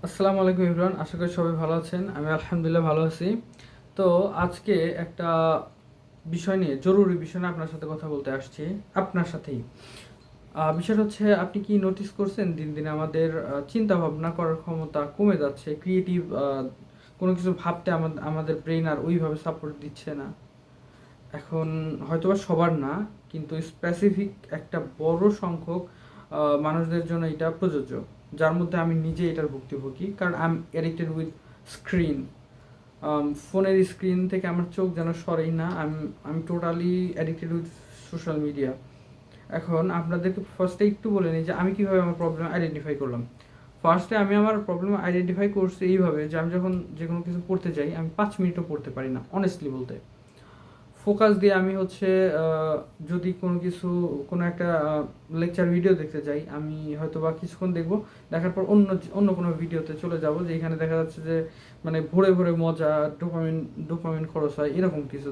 আসসালামু আলাইকুম ইমরান, আশা করি সবাই ভালো আছেন। আমি আলহামদুলিল্লাহ ভালো আছি। তো আজকে একটা বিষয় নিয়ে, জরুরি বিষয় নিয়ে আপনার সাথে কথা বলতে আসছি। আপনার সাথেই বিষয়টা হচ্ছে, আপনি কি নোটিস করছেন দিন দিন আমাদের চিন্তা ভাবনা করার ক্ষমতা কমে যাচ্ছে? ক্রিয়েটিভ কোনো কিছু ভাবতে আমাদের ব্রেন আর ওইভাবে সাপোর্ট দিচ্ছে না। এখন হয়তোবা সবার না, কিন্তু স্পেসিফিক একটা বড় সংখ্যক মানুষদের জন্য এটা প্রযোজ্য, যার মধ্যে আমি নিজে এটার ভুক্তভোগী। কারণ I am addicted with screen. ফোনের স্ক্রিন থেকে আমার চোখ যেন সরেই না। আমি totally addicted with social media. এখন আপনাদেরকে ফার্স্টে একটু বলে নিই যে আমি কীভাবে আমার প্রবলেম আইডেন্টিফাই করলাম। ফার্স্টে আমি আমার প্রবলেম আইডেন্টিফাই করছি এইভাবে যে আমি যখন যে কোনো কিছু পড়তে যাই, আমি 5 মিনিটও পড়তে পারি না, অনেস্টলি বলতে। ফোকাস দিয়ে আমি হচ্ছে যদি কোনো একটা লেকচার ভিডিও দেখতে যাই, আমি হয়তো বা কিছুক্ষণ দেখবো, দেখার পর অন্য অন্য কোনো ভিডিওতে চলে যাব, যে এখানে দেখা যাচ্ছে যে মানে ভোরে ভোরে মজা, ডোপামিন ডোপামিন খরচ হয়, এরকম কিছু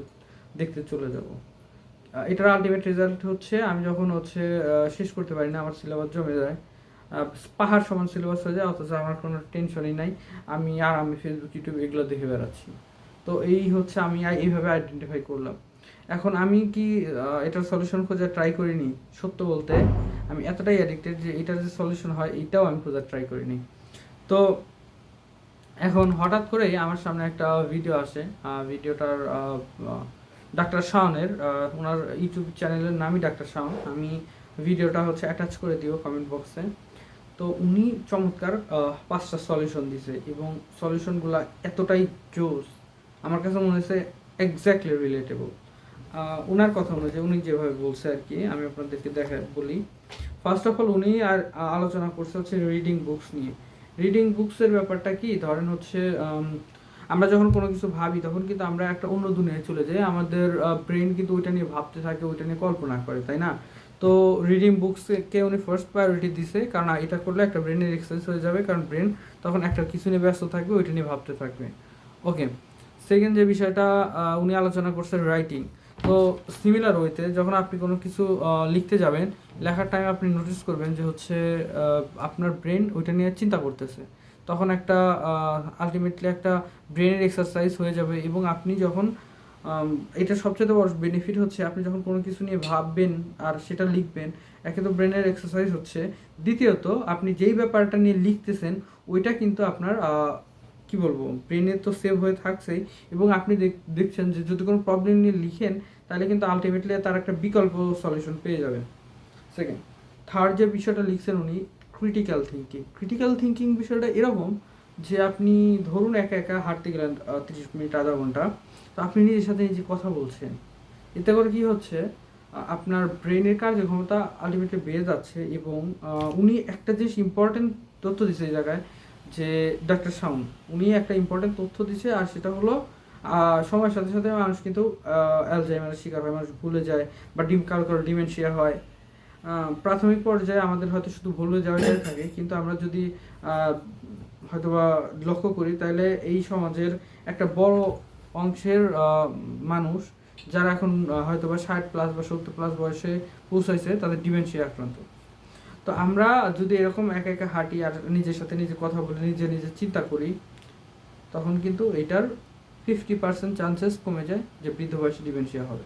দেখতে চলে যাব। এটার আলটিমেট রেজাল্ট হচ্ছে আমি যখন হচ্ছে শেষ করতে পারি না, আমার সিলেবাস জমে যায়। পাহাড় সমান সিলেবাস হয়ে যায়, অথচ আমার কোনো টেনশনই নাই। আমি ফেসবুক ইউটিউব এগুলো দেখে বেড়াচ্ছি। তো এই হচ্ছে আমি এইভাবে আইডেন্টিফাই করলাম। এখন আমি কি এটার সলিউশন খোঁজার ট্রাই করিনি? সত্য বলতে আমি এতটাই অ্যাডিক্টেড যে এটার যে সলিউশন হয় এটাও আমি খোঁজার ট্রাই করিনি। তো এখন হঠাৎ করেই আমার সামনে একটা ভিডিও আসে। ভিডিওটার ডাক্তার শাওনের, ওনার ইউটিউব চ্যানেলের নামই ডাক্তার শাওন। আমি ভিডিওটা হচ্ছে অ্যাটাচ করে দিব কমেন্ট বক্সে। তো উনি চমৎকার 5টা সলিউশন দিছে, এবং সলিউশনগুলো এতটাই জোস, আমার কাছে মনে হয়েছে এক্স্যাক্টলি রিলেটেবল। ওনার কথা অনুযায়ী উনি যেভাবে বলছে আর কি, আমি আপনাদেরকে বলি। ফার্স্ট অফ অল উনি আলোচনা করছে হচ্ছে রিডিং বুকস নিয়ে। রিডিং বুকসের ব্যাপারটা কি, ধরেন হচ্ছে আমরা যখন কোনো কিছু ভাবি তখন কিন্তু আমরা একটা অন্য দুনিয়ায় চলে যাই, আমাদের ব্রেন কিন্তু ওইটা নিয়ে ভাবতে থাকে, ওইটা নিয়ে কল্পনা করে, তাই না? তো রিডিং বুকসকে উনি ফার্স্ট প্রায়োরিটি দিছে, কারণ এটা করলে একটা ব্রেনের এক্সারসাইজ হয়ে যাবে, কারণ ব্রেন তখন একটা কিছু নিয়ে ব্যস্ত থাকবে, ওইটা নিয়ে ভাবতে থাকবে। ওকে। সেকেন্ড যে বিষয়টা উনি আলোচনা করছে রাইটিং। তো সিমিলার ওয়েতে যখন আপনি কোনো কিছু লিখতে যাবেন, লেখার টাইম আপনি নোটিস করবেন যে হচ্ছে আপনার ব্রেন ওইটা নিয়ে চিন্তা করতেছে। তখন একটা আলটিমেটলি একটা ব্রেনের এক্সারসাইজ হয়ে যাবে, এবং আপনি যখন এটা সবচেয়ে বড় বেনিফিট হচ্ছে, আপনি যখন কোনো কিছু নিয়ে ভাববেন আর সেটা লিখবেন, একে তো ব্রেনের এক্সারসাইজ হচ্ছে, দ্বিতীয়ত আপনি যেই ব্যাপারটা নিয়ে লিখতেছেন ওইটা কিন্তু আপনার কি বলবো, ব্রেনে তো সেভ হয়ে থাকছেই, এবং আপনি দেখছেন যে যদি কোনো প্রবলেম নিয়ে লিখেন, তাহলে কিন্তু আলটিমেটলি তার একটা বিকল্প সলিউশন পেয়ে যাবেন। সেকেন্ড, থার্ড যে বিষয়টা লিখছেন উনি, ক্রিটিক্যাল থিঙ্কিং বিষয়টা এরকম যে আপনি ধরুন একা একা হাঁটতে গেলেন 30 মিনিট আধা ঘন্টা, তো আপনি নিজের সাথে নিজে কথা বলছেন। এতে করে কি হচ্ছে, আপনার ব্রেনের কার্যক্ষমতা আলটিমেটলি বেড়ে যাচ্ছে। এবং উনি একটা জিনিস ইম্পর্টেন্ট তথ্য দিচ্ছে এই জায়গায়, যে ডাক্তার শাওন উনি একটা ইম্পর্টেন্ট তথ্য দিচ্ছে, আর সেটা হলো সময়ের সাথে সাথে মানুষ কিন্তু অ্যালজাইমারের শিকার হয়, মানুষ ভুলে যায়, বা কারো কারো ডিমেনশিয়া হয়। প্রাথমিক পর্যায়ে আমাদের হয়তো শুধু ভুলে যাওয়াটাই থাকে, কিন্তু আমরা যদি হয়তোবা লক্ষ্য করি, তাহলে এই সমাজের একটা বড় অংশের মানুষ যারা এখন হয়তোবা 60+ বা 70+ বয়সে পৌঁছাইছে, তাদের ডিমেনশিয়া আক্রান্ত। তো আমরা যদি এরকম একা একা হাঁটি আর নিজের সাথে নিজে কথা বলে নিজে নিজে চিন্তা করি, তখন কিন্তু এটার 50% চান্সেস কমে যায় যে বৃদ্ধ বয়সে ডিমেনশিয়া হবে।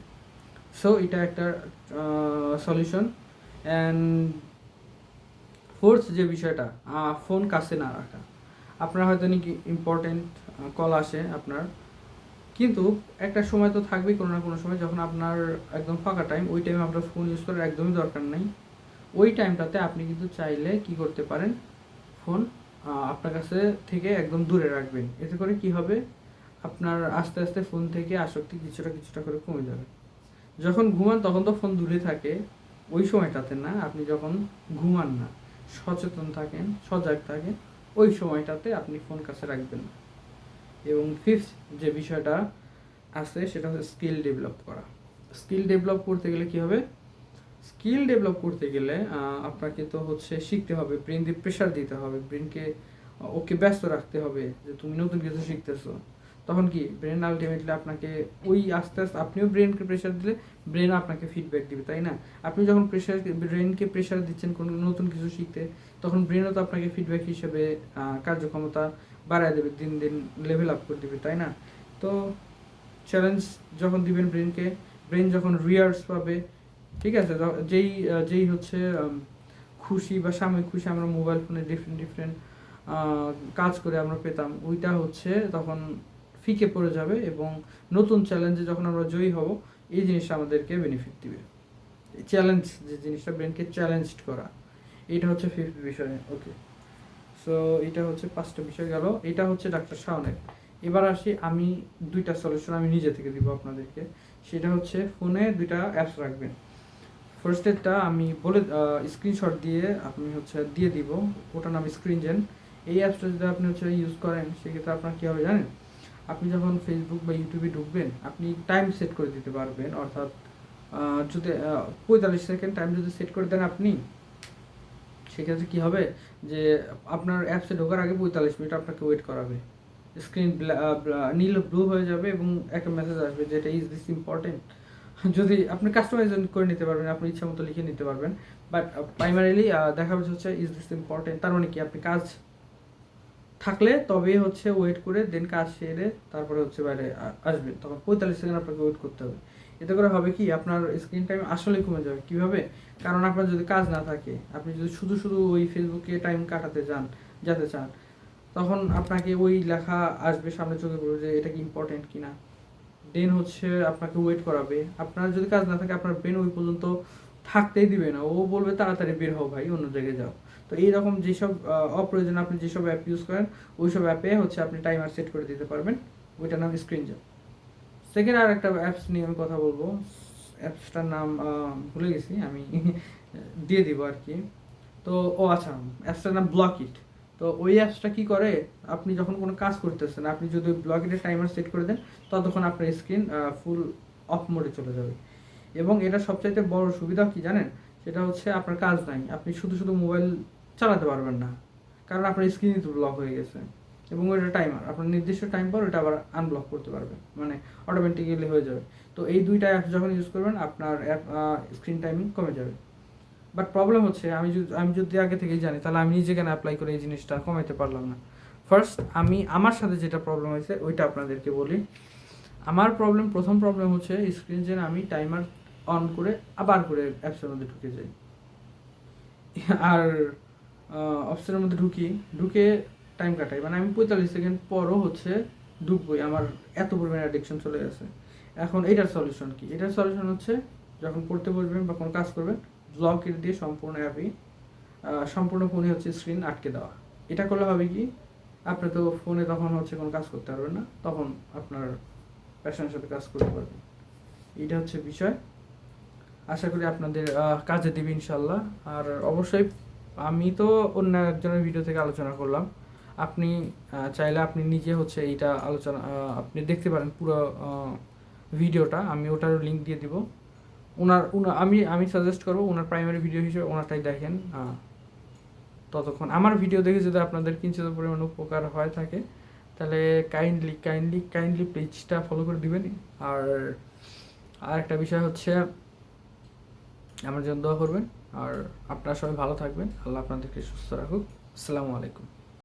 সো এটা একটা সলিউশন। অ্যান্ড ফোর্থ যে বিষয়টা, ফোন কাছে না রাখা। আপনার হয়তো নাকি ইম্পর্টেন্ট কল আসে আপনার, কিন্তু একটা সময় তো থাকবেই, কোনো না কোনো সময় যখন আপনার একদম ফাঁকা টাইম, ওই টাইমে আপনার ফোন ইউজ করার একদমই দরকার নেই। ওই টাইমটাতে আপনি কিন্তু চাইলে কি করতে পারেন, ফোন আপনার কাছে থেকে একদম দূরে রাখবেন। এতে করে কি হবে, আপনার আস্তে আস্তে ফোন থেকে আসক্তি কিছুটা কিছুটা করে কমে যাবে। যখন ঘুমান তখন তো ফোন দূরে থাকে, ওই সময়টাতে না, আপনি যখন ঘুমান না, সচেতন থাকেন, সজাগ থাকেন, ওই সময়টাতে আপনি ফোন কাছে রাখবেন না। এবং ফিফথ যে বিষয়টা আছে সেটা হচ্ছে স্কিল ডেভেলপ করা। স্কিল ডেভেলপ করতে গেলে কি হবে, স্কিল ডেভেলপ করতে গেলে আপনাকে তো হচ্ছে শিখতে হবে, ব্রেন দিয়ে প্রেশার দিতে হবে, ব্রেনকে ওকে ব্যস্ত রাখতে হবে যে তুমি নতুন কিছু শিখতেছো। তখন কি ব্রেন আলটিমেটলি আপনাকে ওই আস্তে আস্তে আপনিও ব্রেনকে প্রেশার দিলে ব্রেন আপনাকে ফিডব্যাক দিবে, তাই না? আপনি যখন ব্রেনকে প্রেশার দিচ্ছেন কোনো নতুন কিছু শিখতে, তখন ব্রেনও তো আপনাকে ফিডব্যাক হিসেবে কার্যক্ষমতা বাড়ায় দেবে, দিন দিন লেভেল আপ করে দেবে, তাই না? তো চ্যালেঞ্জ যখন দিবেন ব্রেনকে, ব্রেন যখন রিয়ার্স পাবে, ঠিক আছে, যেই হচ্ছে খুশি বা সাময়িক খুশি আমরা মোবাইল ফোনে ডিফারেন্ট ডিফারেন্ট কাজ করে আমরা পেতাম, ওইটা হচ্ছে তখন ফিকে পড়ে যাবে এবং নতুন চ্যালেঞ্জে যখন আমরা জয়ী হব, এই জিনিসটা আমাদেরকে বেনিফিট দিবে। চ্যালেঞ্জ যে জিনিসটা, ব্রেনকে চ্যালেঞ্জড করা, এটা হচ্ছে ফিফথ বিষয়। ওকে, সো এটা হচ্ছে 5টা বিষয় গেল, এটা হচ্ছে ডাক্তার শাওনের। এবার আসি আমি 2টা সলিউশন আমি নিজে থেকে দিব আপনাদেরকে। সেটা হচ্ছে ফোনে 2টা অ্যাপস রাখবেন। ফার্স্ট এডটা আমি বলে স্ক্রিনশট দিয়ে আপনি হচ্ছে দিয়ে দিব, ওটার নাম স্ক্রিনজেন। এই অ্যাপসটা যদি আপনি হচ্ছে ইউজ করেন, সেক্ষেত্রে আপনার কী হবে জানেন? আপনি যখন ফেসবুক বা ইউটিউবে ঢুকবেন, আপনি টাইম সেট করে দিতে পারবেন, অর্থাৎ যদি 45 সেকেন্ড টাইম যদি সেট করে দেন আপনি, সেক্ষেত্রে কী হবে যে আপনার অ্যাপসে ঢোকার আগে 45 মিনিট আপনাকে ওয়েট করাবে। স্ক্রিন নীল ব্লু হয়ে যাবে এবং একটা মেসেজ আসবে যেটা ইজ দিস ইম্পর্টেন্ট। যদি আপনি কাস্টমাইজ করে নিতে পারবেন, আপনি ইচ্ছা মতো লিখে নিতে পারবেন, বাট প্রাইমারিলি দেখা হচ্ছে ইজ দিস ইম্পর্টেন্ট। তার মানে কি, আপনি কাজ থাকলে তবেই হচ্ছে ওয়েট করে দেন কাজ সেরে তারপরে হচ্ছে বাইরে আসবেন, তখন 45 সেকেন্ড আপনাকে ওয়েট করতে হবে। এতে করে হবে কি, আপনার স্ক্রিন টাইম আসলে কমে যাবে। কীভাবে? কারণ আপনার যদি কাজ না থাকে, আপনি যদি শুধু শুধু ওই ফেসবুকে টাইম কাটাতে যেতে চান, তখন আপনাকে ওই লেখা আসবে সামনে, চোখে পড়বে যে এটা কি ইম্পর্টেন্ট কিনা, দেন হচ্ছে আপনাকে ওয়েট করাবে। আপনার যদি কাজ না থাকে, আপনার ব্রেন ওই পর্যন্ত থাকতেই দিবে না, ও বলবে তাড়াতাড়ি বের হও ভাই, অন্য জায়গায় যাও। তো এইরকম যেসব অপ্রয়োজন আপনি যেসব অ্যাপ ইউজ করেন, ওই সব অ্যাপে হচ্ছে আপনি টাইমার সেট করে দিতে পারবেন, ওইটার নাম স্ক্রিনজেন। সেকেন্ড আর একটা অ্যাপস নিয়ে আমি কথা বলবো, অ্যাপসটার নাম ভুলে গেছি আমি, দিয়ে দিব আর কি। তো আচ্ছা, অ্যাপসটার নাম ব্লকইট। তো ওই অ্যাপসটা কি করে, আপনি যখন কোনো কাজ করতেছেন, আপনি যদি ব্লকইটের টাইমার সেট করে দেন, ততক্ষণ আপনার স্ক্রিন ফুল অফ মোডে চলে যাবে। এবং এটা সবচাইতে বড় সুবিধা কি জানেন? সেটা হচ্ছে আপনার কাজ নাই, আপনি শুধু শুধু মোবাইল চালাতে পারবেন না, কারণ আপনার স্ক্রিনই তো ব্লক হয়ে গেছে। এবং ওইটা টাইমার, আপনার নির্দিষ্ট টাইম পর ওটা আবার আনব্লক করতে পারবেন, মানে অটোমেটিক্যালি হয়ে যাবে। তো এই 2টা অ্যাপস যখন ইউজ করবেন, আপনার স্ক্রিন টাইমিং কমে যাবে। বাট প্রবলেম হচ্ছে, আমি যদি আগে থেকেই জানি, তাহলে আমি নিজে কেন অ্যাপ্লাই করে এই জিনিসটা কমাইতে পারলাম না। ফার্স্ট আমার সাথে যেটা প্রবলেম হয়েছে ওইটা আপনাদেরকে বলি। আমার প্রথম প্রবলেম হচ্ছে স্ক্রিন যে আমি টাইমার অন করে আবার করে অ্যাপসের মধ্যে ঢুকে যাই, আর অপশনের মধ্যে ঢুকে টাইম কাটাই, মানে আমি 45 সেকেন্ড পরও হচ্ছে ঢুকবই, আমার এত পরিমাণে অ্যাডিকশন চলে গেছে। এখন এটার সলিউশন কি? এটার সলিউশন হচ্ছে, যখন পড়তে বসবেন বা কোনো কাজ করবেন, ব্লকের দিয়ে সম্পূর্ণ অ্যাপই সম্পূর্ণ ফোনে হচ্ছে স্ক্রিন আটকে দেওয়া। এটা করলে হবে কি, আপনি তো ফোনে তখন হচ্ছে কোনো কাজ করতে পারবেন না, তখন আপনার প্যাশনের সাথে কাজ করতে পারবেন। এটা হচ্ছে বিষয়। আশা করি আপনাদের কাজে দিবে ইনশাল্লাহ। আর অবশ্যই আমি তো অন্য একজনের ভিডিও থেকে আলোচনা করলাম, আপনি চাইলে আপনি নিজে হচ্ছে এইটা আলোচনা আপনি দেখতে পারেন পুরো ভিডিওটা, আমি ওটার লিঙ্ক দিয়ে দিব। আমি সাজেস্ট করবো ওনার প্রাইমারি ভিডিও হিসেবে ওনারটাই দেখেন। ততক্ষণ আমার ভিডিও দেখে যদি আপনাদের কিঞ্চিত পরিমাণ উপকার হয় থাকে, তাহলে কাইন্ডলি পেজটা ফলো করে দিবেন। আর একটা বিষয় হচ্ছে, আমার জন্য দোয়া করবেন। আর আপনারা সবাই ভালো থাকবেন, আল্লাহ আপনাদেরকে সুস্থ রাখুক। আসসালামু আলাইকুম।